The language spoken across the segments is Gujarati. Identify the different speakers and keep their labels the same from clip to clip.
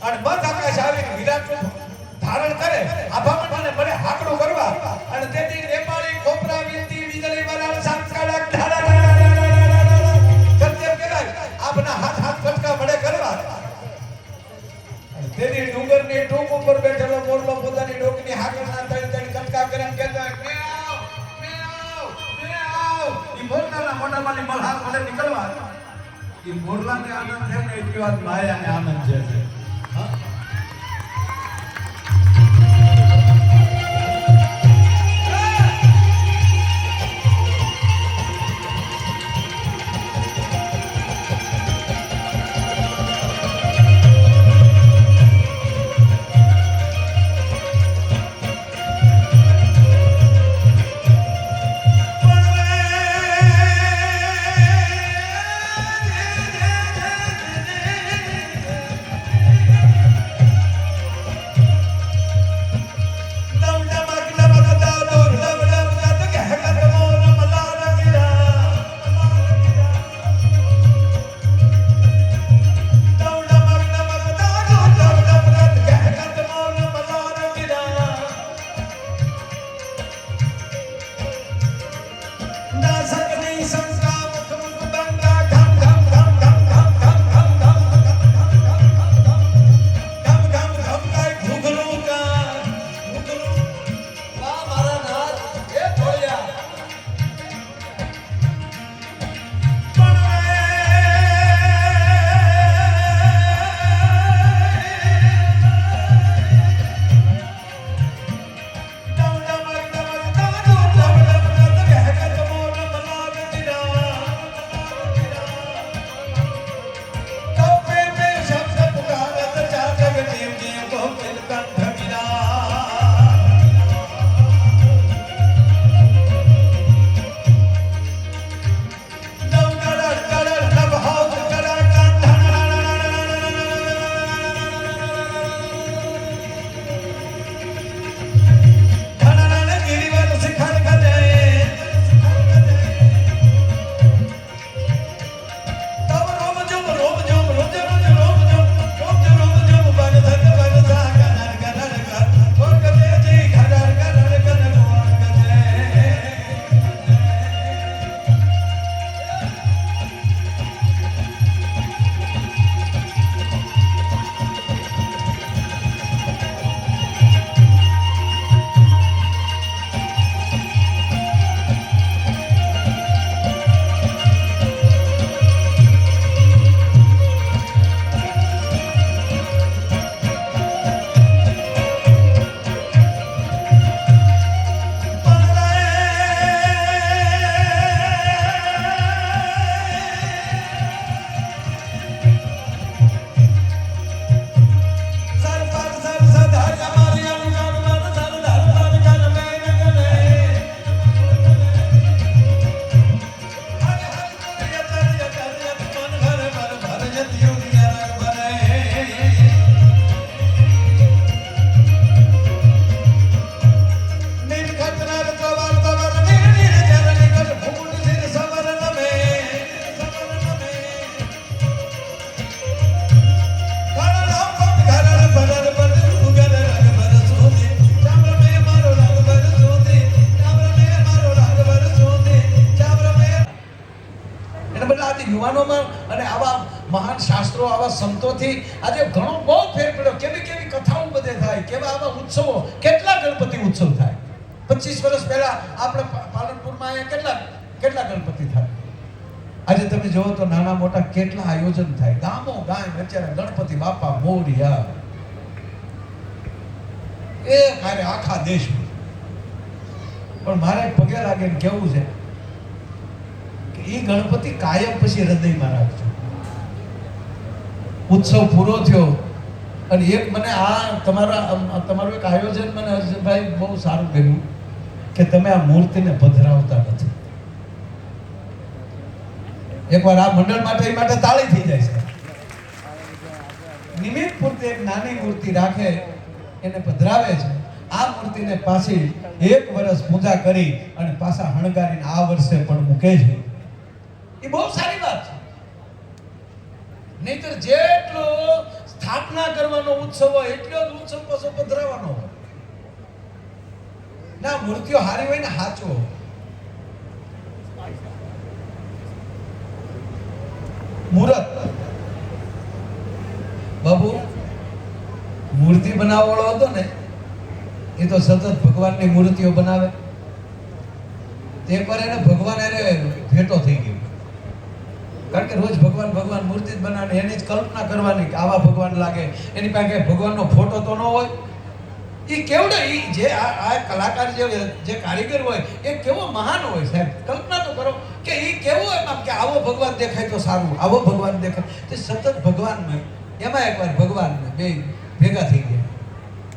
Speaker 1: અને મત આકાશ આવીને વિરાટ રૂપ ધારણ કરે આભામણને મને હાકડું કરવા અને તેથી નેપાળી કોપરા વીંતી વીજળી વરાળ સાંકડા ઢાડા સત્ય કહેવાય આપના હાથ કટકા વડે કરવા અને તેથી ડુંગરની ટૂંક ઉપર બેઠેલો મોરલો પોતાની ડોકની હાકડના તળી કટકા કરીને કહેતો ઈ મોરલાના મોઢામાંથી મલહાર મને નીકળવા ઈ મોરલાને આનંદ છે ને એટલી વાત માયાને આનંદ છે હા યુવાનોમાં અને આવા મહાન શાસ્ત્રો આવા સંતોથી આજે ઘણો બહુ ફેર પડ્યો કેવી કેવી કથાઓ બધે થાય કેવા આવા ઉત્સવો કેટલા ગણપતિ ઉત્સવ થાય 25 વર્ષ પહેલા આપણે પાલનપુરમાં અહીંયા કેટલા ગણપતિ થાય આજે તમે જોવો તો નાના મોટા કેટલા આયોજન થાય ગામો ગામ વચ્ચે ગણપતિ બાપા મોરિયા એ કાર્ય આખા દેશમાં પણ મારે પગે લાગીને કેવું છે એ ગણપતિ કાયમ પછી હૃદયમાં રાખજો ઉત્સવ પૂરો થયો અને એક મને તમારું એક આયોજન મને હર્ષભાઈ બહુ સારું ગમ્યું કે તમે આ મૂર્તિને પધરાવતા નથી એકવાર આ મંડળ માટે તાળી થઈ જાય છે નિમિત્ત પૂરતી એક નાની મૂર્તિ રાખે એને પધરાવે છે આ મૂર્તિને પાછી એક વર્ષ પૂજા કરી અને પાછા હણગારીને આ વર્ષે પણ મૂકે છે એ બહુ સારી વાત છે નહીતર જેટલો સ્થાપના કરવાનો ઉત્સવ હોય એટલો જ ઉત્સવ પાછો પધરાવાનો હોય ના. મૂર્તિઓ હારી હોય ને સાચો. મુહૂર્ત બાબુ મૂર્તિ બનાવવાળો હતો ને એ તો સતત ભગવાનની મૂર્તિઓ બનાવે. એકવાર એને ભગવાન એને ભેટો થઈ ગયો, કારણ કે રોજ ભગવાન ભગવાન મૂર્તિ જ બનાવે, એની જ કલ્પના કરવાની કે આવા ભગવાન લાગે. એની પાસે ભગવાનનો ફોટો તો ન હોય. એ કેવડો એ જે આ કલાકાર જે કારીગર હોય એ કેવો મહાન હોય સાહેબ. કલ્પના તો કરો કે એ કેવો એમ કે આવો ભગવાન દેખાય તો સારું, આવો ભગવાન દેખાય તો સતત ભગવાન. એમાં એકવાર ભગવાન બે ભેગા થઈ ગયા,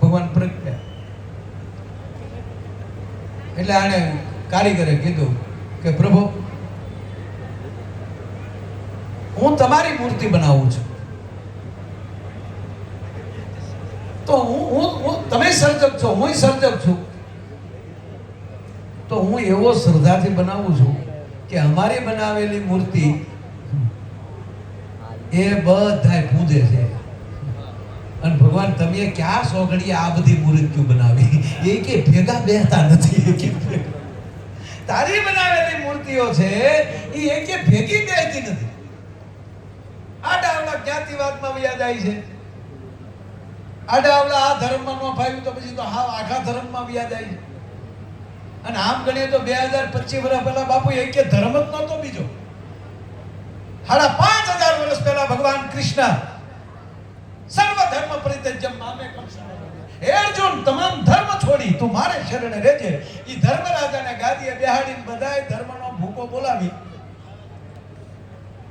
Speaker 1: ભગવાન પ્રગટ્યા. એટલે આને કારીગરે કીધું કે પ્રભુ હું તમારી મૂર્તિ બનાવું છું, તો હું તમે સર્જક છો, હું સર્જક છું, તો હું એવો શ્રદ્ધાથી બનાવું છું કે અમારી બનાવેલી મૂર્તિ એ બધાય પૂજે છે. અને ભગવાન તમે ક્યાં સોગડીએ આ બધી મૂર્તિઓ બનાવી, એ કે ભેગા બેહતા નથી. તારી બનાવેલી મૂર્તિઓ છે એ કે ભેગી બેહતી નથી. આડાવડા જ્ઞાતિવાદમાં વયા જાય છે. આડાવડા આ ધર્મમાં ન ફાવ્યું તો પછી તો હા આખા ધર્મમાં વયા જાય છે. અને આમ ગણીએ તો 2025 વર્ષ પહેલા બાપુ એક ધર્મ જ નહોતો બીજો. 5,500 વર્ષ પહેલા ભગવાન કૃષ્ણ સર્વ ધર્મ પરિત્યજ્ય મામેકં શરણં. હે અર્જુન, તમામ ધર્મ છોડી તું મારે શરણે રહેજે. ઈ ધર્મરાજાને ગાદીએ બેહાડીને બધાય ધર્મનો ભૂકો બોલાવી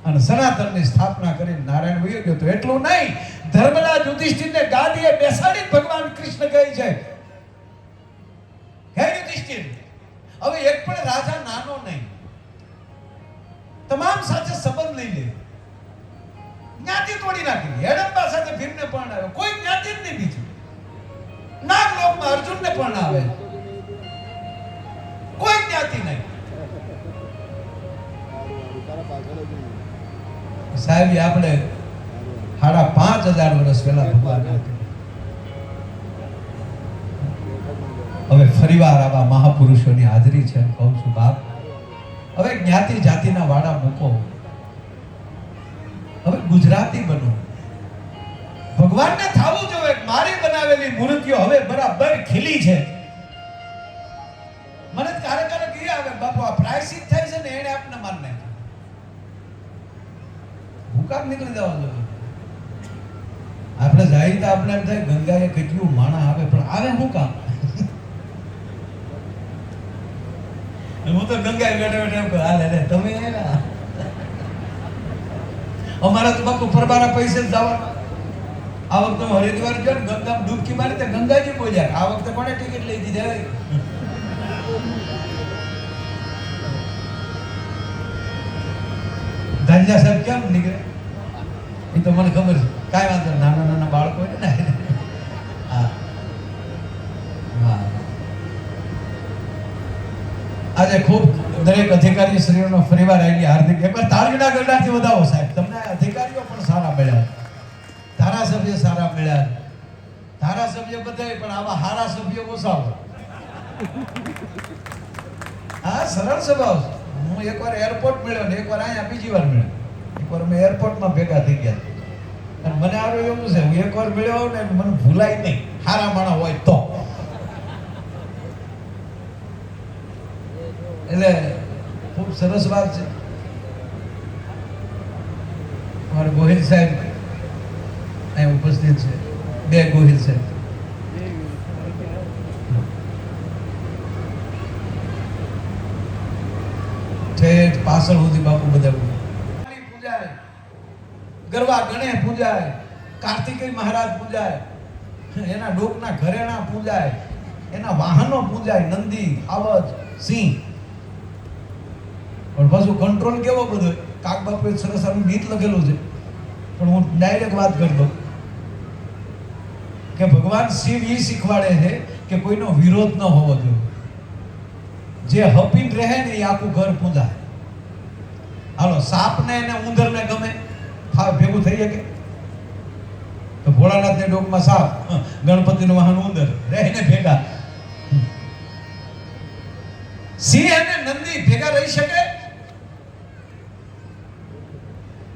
Speaker 1: અને સનાતનની સ્થાપના કરીને નારાયણ વયો ગયો. તો એટલું નહીં, ધર્મરાજ યુધિષ્ઠિરને ગાદીએ બેસાડીને ભગવાન કૃષ્ણ કહે છે, હે યુધિષ્ઠિર, હવે એક પણ રાજા નાનો નહીં, તમામ સાથે સંબંધ લઈ લે. જ્ઞાતિ તોડી નાખી. હેડંબા સાથે ભીમને પણ આવ્યો, કોઈ જ્ઞાતિ જ નહીં બીજી. નાગલોકમાં અર્જુનને પણ આવે, કોઈ જ્ઞાતિ નહીં. સાહેબ આપણે 5,500 વર્ષ પહેલા ભગવાન. હવે ફરીવાર આવા મહાપુરુષોની હાજરી છે. કહું છું બાપ, હવે જ્ઞાતિ જાતિના વાડા મૂકો, હવે ગુજરાતી બનો. ભગવાનને થાવું જોઈએ મારી બનાવેલી મૂર્તિઓ હવે બરાબર ખીલી છે. મને ક્યારેક ક્યારેક એ આવે બાપુ આ પ્રાયશ્ચિત થાય છે ને એને આપને માર નાખે. ભૂકામ નીકળી જવા જોઈએ. આપણે જાય તો આપણે એમ થાય ગંગાએ કેટલું માણા આવે, પણ આવે શું કામ? હું તો ગંગાએ બેઠા બેઠા એમ કહું હાલે રે તમે એના અમારા તો બાપુ પરબારા પૈસે જ જવાના. આ વખતે હરિદ્વાર ગયો ને ગંગા ડૂબકી મારી તો ગંગાજી બોલ્યા. આ વખતે કોને ટિકિટ લઈ દીધી? ધાંજા સાહેબ કેમ નીકળે એ તો મને ખબર છે. કાંઈ વાંધો નાના નાના બાળકો હોય ને. હા હા, આજે ખૂબ દરેક અધિકારી શ્રીઓનો ફરીવાર આવી હાર્દિક એકવાર તાળીના ગરડાથી વધાવો સાહેબ. તમને અધિકારીઓ પણ સારા મળ્યા, ધારાસભ્ય સારા મળ્યા, ધારાસભ્ય બધાય, પણ આવા હારા સભ્યો ઓછા હોય. હા, સરળ સ્વભાવ. હું એકવાર એરપોર્ટ મળ્યો ને એકવાર અહીંયા બીજી વાર મળ્યો. એકવાર અમે એરપોર્ટમાં ભેગા થઈ ગયા અને મને આરો એવું છે, હું એકવાર મળ્યો ને મને ભૂલાય નહીં, હારા માણા હોય તો. એટલે ખૂબ સરસ વાત છે. અમારા ગોહિલ સાહેબ અહીં ઉપસ્થિત છે, 2 ગોહિલ સાહેબ. ઠેઠ પાછળ સુધી બાપુ બધા પૂજાય, ગરબા ગણે પૂજાય, કાર્તિકેય મહારાજ પૂજાય, એના ડોકના ઘરેણા પૂજાય, એના વાહનો પૂજાય, નંદી, આવજ, સિંહ. પણ પાછું કંટ્રોલ કેવો બધો. કાક બાપુએ સરસ આનું ગીત લખેલું છે, પણ હું ડાયરેક્ટ વાત કરી દઉં કે ભગવાન શિવ એ શીખવાડે છે કે કોઈનો વિરોધ ન હોવો જોઈએ. જે હપીન રહે ને એ આખું ઘર પૂજાય. હાલો, સાપને ને ઉંદરને ગમે ભેગું થઈ શકે? તો ભોળાનાથની ડોકમાં સાપ, ગણપતિનું વાહન ઉંદર, રહીને ભેગા. સિંહ અને નંદી ભેગા રહી શકે?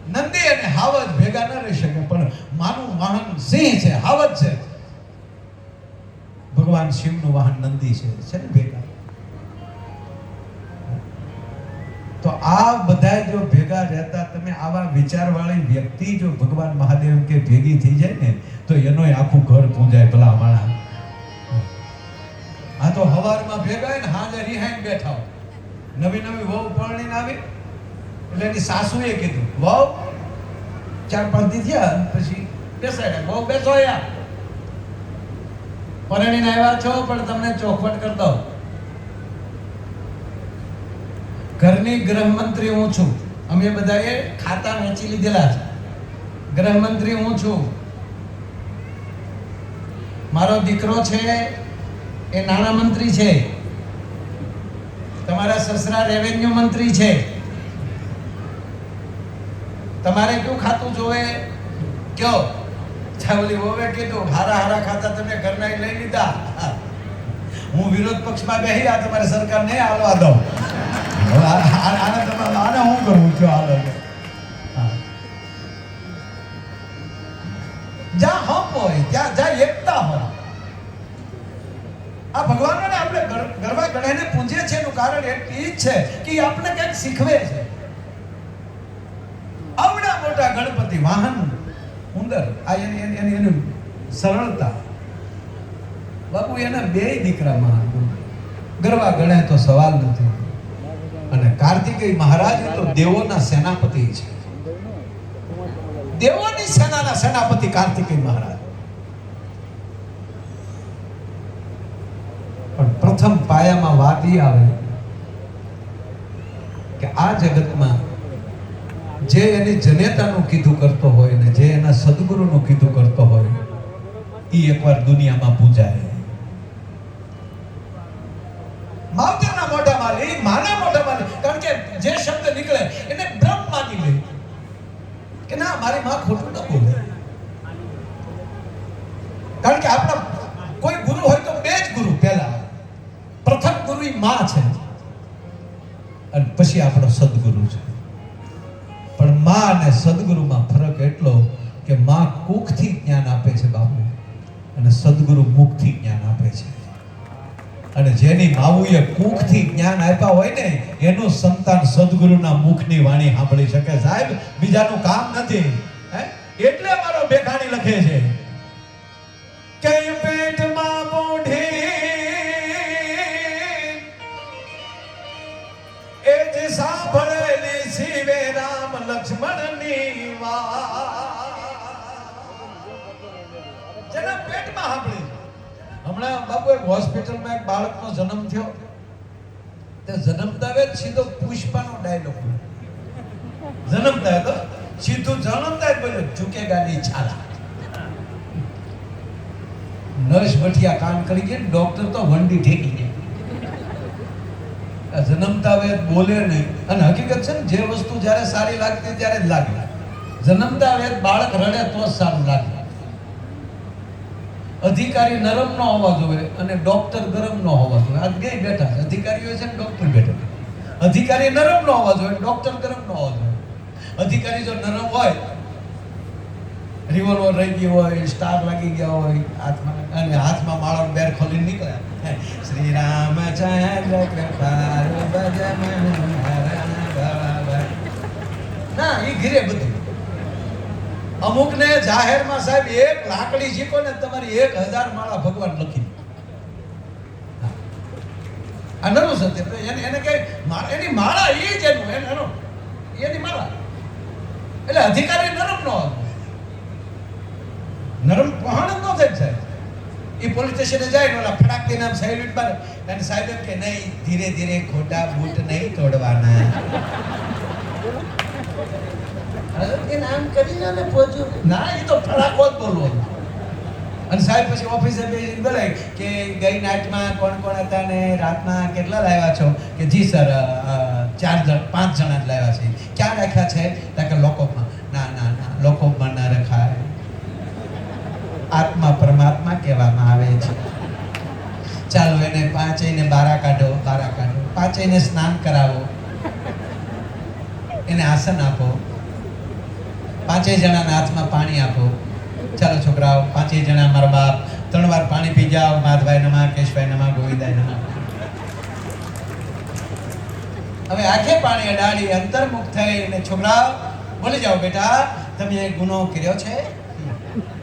Speaker 1: નંદી અને હાવજ ભેગા ન રહી શકે, પણ માનું વાહન સિંહ છે, હાવજ છે. ભગવાન શિવનું વાહન નંદી છે ને ભેગા. તો આ બધા જો ભેગા રહેતા, તમે આવા વિચારવાળી વ્યક્તિ જો ભગવાન મહાદેવ કે ભેગી થઈ જાય ને, તો એનોય આખું ઘર પૂંજાય. ભલા માણા આ તો હવારમાં ભેગા હોય ને હાજે રિહાઈને બેઠા હોય. નવી વહુ પરણીને આવી એટલે એની સાસુએ કીધું, વહુ 4-5 દી થયા પછી બેસાડ્યા, વહુ બેસો યાર, પરણીને આવ્યા છો પણ તમને ચોખવટ કરી દઉં. ઘરની ગૃહમંત્રી હું છું, અમે બધાએ ખાતા વેચી લીધેલા છે. ગૃહમંત્રી હું છું, મારો દીકરો છે એ નાણામંત્રી છે, તમારા સસરા રેવન્યુ મંત્રી છે. તમારે કયું ખાતું જોવે કયો? ચાવલી હોવે કીધું હારા ખાતા તમે ઘરના લઈ લીધા, હું વિરોધ પક્ષમાં બેહી આ તમારી સરકાર નહીં હાલવા દઉં. આને હું કરું છું? હાલો જ્યાં હપ હોય જ્યાં એકતા હોય. આ ભગવાનને આપણે ગરબા ગણાઈને પૂજીએ છીએ એનું કારણ એ જ છે કે આપણે કંઈક શીખવે છે. આવડા મોટા ગણપતિ વાહન ઉંદર, આ એની સરળતા. બાપુ એના 2 દીકરા મહાન ગરબા ગણે તો સવાલ નથી. અને કાર્તિકેય મહારાજ તો દેવોના સેનાપતિ છે. દેવોની સેનાના સેનાપતિ કાર્તિકેય મહારાજ. પણ પ્રથમ પાયામાં વાત એ આવે કે આ જગતમાં જે એની જનેતાનું કીધું કરતો હોય ને જે એના સદગુરુનું કીધું કરતો હોય એ એકવાર દુનિયામાં પૂજાય. માવતરના મોઢામાં લે, માના મોઢામાં લે, કારણ કે જે શબ્દ નીકળે એને બ્રહ્મ માની લે કે ના મારી માં ખોટું ન બોલે. કારણ કે આપણા કોઈ ગુરુ હોય તો 2 જ ગુરુ. પહેલા પ્રથમ ગુરુ ઈ માં છે અને પછી આપણો સદગુરુ છે. પણ માં અને સદગુરુમાં ફરક એટલો કે માં કુખથી જ્ઞાન આપે છે બાપુ, અને સદગુરુ મુખથી જ્ઞાન આપે છે. અને જેની માવુએ કુખથી જ્ઞાન આપ્યા હોય ને એનું સંતાન સદગુરુના મુખની વાણી સાંભળી શકે. સાહેબ બીજાનું કામ નથી. એટલે મારો બેખાણી લખે છે કે પેટમાં બોઢી એ જે સાંભળેલી શિવે રામ લક્ષ્મણની વાત જેના પેટમાં સાંભળી. હમણાં બાપુ એક હોસ્પિટલમાં એક બાળકનો જન્મ થયો, તે જન્મતા જ સીધો પુષ્પાનો ડાયલોગ. જન્મતા તો સીધું જન્મતા જ બોલ્યો ઝુકેગા નહીં છાલા. નર્સ બઠિયા કામ કરી ગઈ, ડોક્ટર તો વંડી ઠેકી ગઈ. જન્મતા વેદ બોલે નહીં. અને હકીકત છે ને જે વસ્તુ જ્યારે સારી લાગતી ત્યારે જ લાગે. જન્મતા વેદ બાળક રડે તો જ સારું લાગે. અધિકારી નરમ નો હોવા જોઈએ અને ડોક્ટર ગરમ નો હોવા જોઈએ. આ બે બેઠા છે, અધિકારીઓ છે ને ડોક્ટર બેઠા. અધિકારી નરમ નો હોવા જોઈએ, ડોક્ટર ગરમ નો હોવા જોઈએ. અધિકારી જો નરમ હોય, રિવોલ્વર રહી ગયું હોય, સ્ટાર લાગી ગયા હોય હાથમાં, અને હાથમાં માળો બેર ખોલીને નીકળ્યા, શ્રી રામચંદ્ર કૃપાળુ ભજ મનોહરણ ભવ. ના એ ઘીરે બધું. અમુક ને જાહેરમાં સાહેબ 1 લાકડી જીકો ને તમારી 1000 માળા ભગવાન લખી. આ નરું સત્ય. એને કઈ એની માળા એ જ એની માળા. એટલે અધિકારી નરમ નો હોય, નરમ પહાણ ન થાય સાહેબ. એ પોલીસ સ્ટેશને જાય ને ઓલા ફટાકથી નામ સાહેબ મારે અને સાહેબ કે નહીં ધીરે ધીરે ખોટા બૂટ નહીં તોડવાના. નામ કરીને ને પહોંચ્યું ના, એ તો ફટાકો જ બોલવાનો. અને સાહેબ પછી ઓફિસે બેસીને બોલે કે ગઈ નાઇટમાં કોણ કોણ હતા ને રાતના કેટલા લાવ્યા છો? કે જી સર 5 જણા જ લાવ્યા છે. ક્યાં રાખ્યા છે? કે લોકઅપમાં. ના ના ના, લોકઅપમાં ના રખાય. કહેવામાં આવે છે. ચાલો એને પાંચેયને બારા કાઢો, પાંચેયને સ્નાન કરાવો, એને આસન આપો, પાંચેય જણાના હાથમાં પાણી આપો. ચાલો છોકરાઓ, પાંચેય જણા મારા બાપ 3 વાર પાણી પી જાઓ. માધભાઈ નમઃ, કેશભાઈ નમઃ, ગોવિંદાય નમઃ. હવે આંખે પાણી અડાડી અંતર્મુખ થઈને છોકરાઓ બોલી જાઓ, બેટા તમે ગુનો કર્યો છે.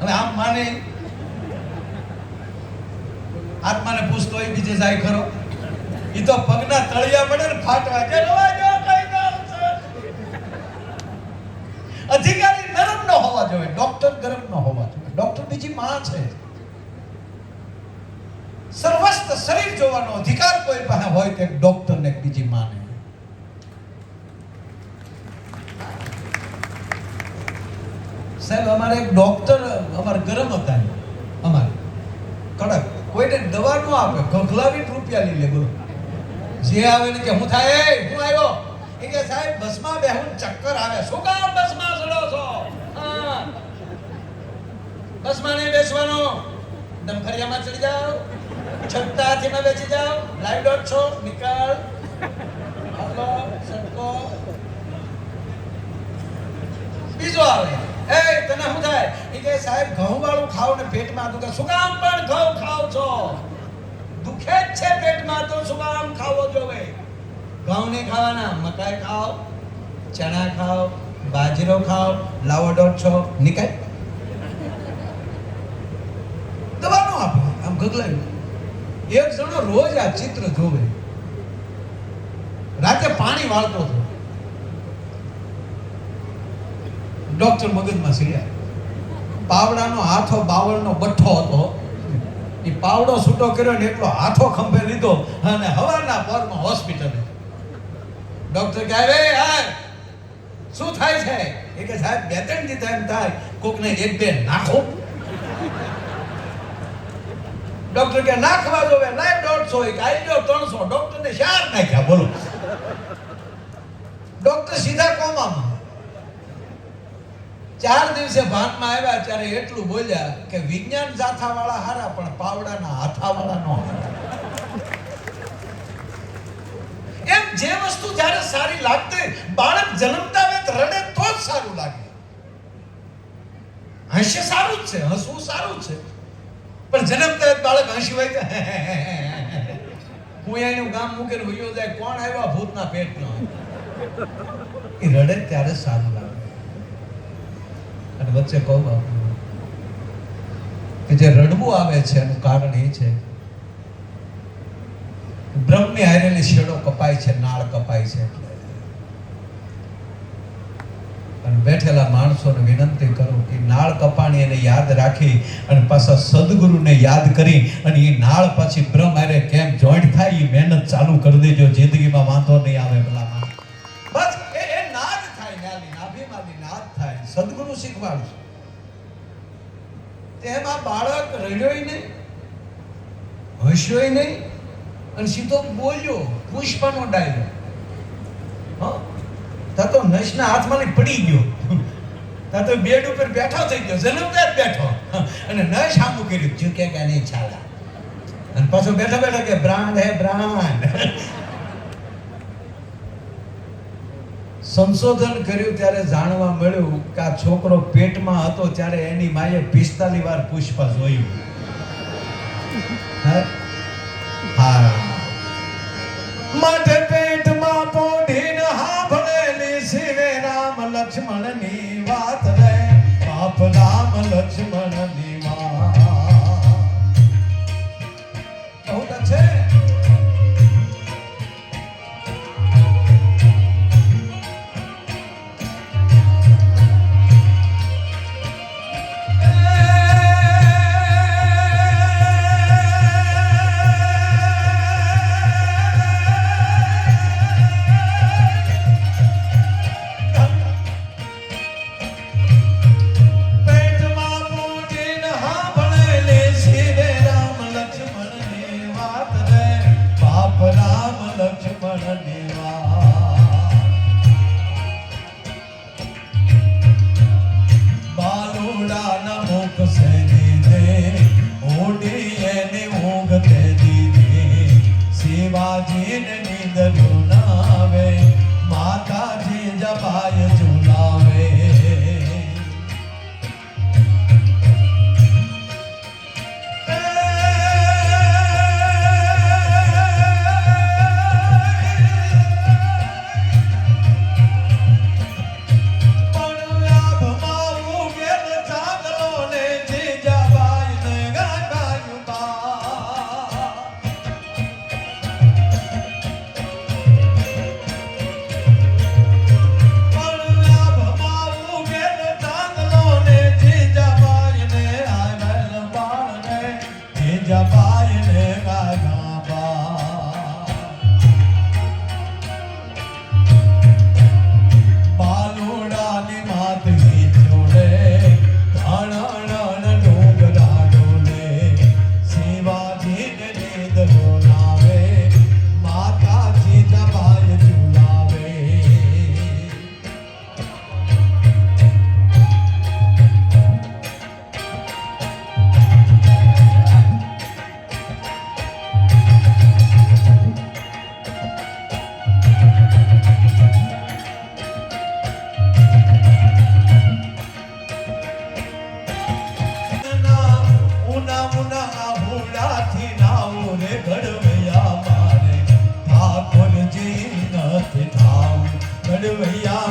Speaker 1: હવે આમ માને આત્માને પૂછતોય બીજે જાય ખરો. ઈ તો પગના તળિયા પડે ને ફાટવા અધિકારી નરમ ન હોવા જોઈએ, ડોક્ટર ગરમ ન હોવા જોઈએ. ડોક્ટર બીજી માં છે. સર્વસ્ત શરીર જોવાનો અધિકાર કોઈ પાસે હોય તો એક ડોક્ટર ને બીજી માં ને. સાહેબ અમારે એક ડોક્ટર અમારે ગરમ હતા, અમારે કડક, કોઈને દવા ન આપે, ગગલાવી રૂપિયા લઈ લે. બોલો જે આવે ને કે હું થાય, હું આવ્યો એ કે સાહેબ બસમાં બેહું ચક્કર આવે. શું કામ બસમાં ચડો છો? બસમાં નહીં બેસવાનું, દમખરિયામાં ચડી જાઓ, છત્તા હાથીમાં બેસી જાઓ. લાઈવ ડોટ છો, નીકળ આટલો સટકો. બીજો આવે, એ તને શું થાય? એ કે સાહેબ ઘઉં વાળું ખાવ ને પેટમાં દુખે. શું કામ પણ ઘઉં ખાવ છો? દુખે જ છે પેટમાં તો શું કામ ખાવો જોવે? ઘઉં નહીં ખાવાના, મકાઈ ખાઓ, ચણા ખાઓ, બાજરો ખાઓ. લાવો ડોટ છો, નીકળ. દવા નો આપો, આમ ગગલાયું. એક જણો રોજ આ ચિત્ર જોવે. રાતે પાણી વાળતો હતો, ડોક્ટર મગજમાં સીડ્યા. પાવડાનો હાથો બાવળનો બઠ્ઠો હતો. એ પાવડો છૂટો કર્યો ને એટલો હાથો ખંભે લીધો અને હવારના પરમાં હોસ્પિટલે. ડોક્ટર કહે, હા શું થાય છે? એ કે સાહેબ 2-3 દી એમ થાય, કોકને 1-2 નાખો. ડોક્ટર કે નાખવા જોવે, લાઈવ 150 એક આઈડિયો 300. ડોક્ટરને 4 નાખ્યા. બોલો, ડોક્ટર સીધા કોમામાં. 4 દિવસે ભાનમાં આવ્યા ત્યારે એટલું બોલ્યા કે વિજ્ઞાન જાથાવાળા હારા પણ પાવડાના હાથાવાળા નો હારા. એમ જે વસ્તુ જ્યારે સારી લાગતી, બાળક જન્મતા વેત રડે તો જ સારું લાગે. હશે સારું જ છે, હસવું સારું છે, પણ જન્મતા વેત બાળક હસી હોય તો હું એનું ગામ મૂકીને વયો જાય, કોણ આવ્યા ભૂતના પેટનો. એ રડે ત્યારે સારું લાગે. અને વચ્ચે કહું બાપુ કે જે રડવું આવે છે એનું કારણ એ છે બ્રહ્મની હારેલી શેડો કપાય છે, નાળ કપાય છે. એટલે અને બેઠેલા માણસોને વિનંતી કરું કે નાળ કપાણી એને યાદ રાખી અને પાછા સદગુરુને યાદ કરી અને એ નાળ પછી બ્રહ્મ હારે કેમ જોઈન્ટ થાય એ મહેનત ચાલુ કરી દેજો. જિંદગીમાં વાંધો નહીં આવે. ભલામાં બસ એ નાદ થાય, નાલી નાભીમાંથી નાદ થાય. સદગુરુ શીખવાડશે. તેમાં બાળક રડ્યોય નહીં, હસ્યોય નહીં અને સીધો બોલ્યો. પુષ્પનો ડાયલોગ. તા તો નશના હાથમાં પડી ગયો, તા તો બેડ ઉપર બેઠો થઈ ગયો, જન્મતા જ બેઠો અને નશ સામું કર્યું, ચૂકે કે નહીં ચાલા. અને પાછો બેઠો બેઠો કે બ્રાન્ડ હે બ્રાન્ડ. સંશોધન કર્યું ત્યારે જાણવા મળ્યું કે આ છોકરો પેટમાં હતો ત્યારે એની માએ 45 વાર પુષ્પ જોયું. હા, માટે પેટમાં પોઢીને હાંભળેલી શિવે રામ લક્ષ્મણની વાત રે, બાપ રામ લક્ષ્મણની વાત. બહુ છે.
Speaker 2: પેટમાં નથી ધામ ઘડવૈયા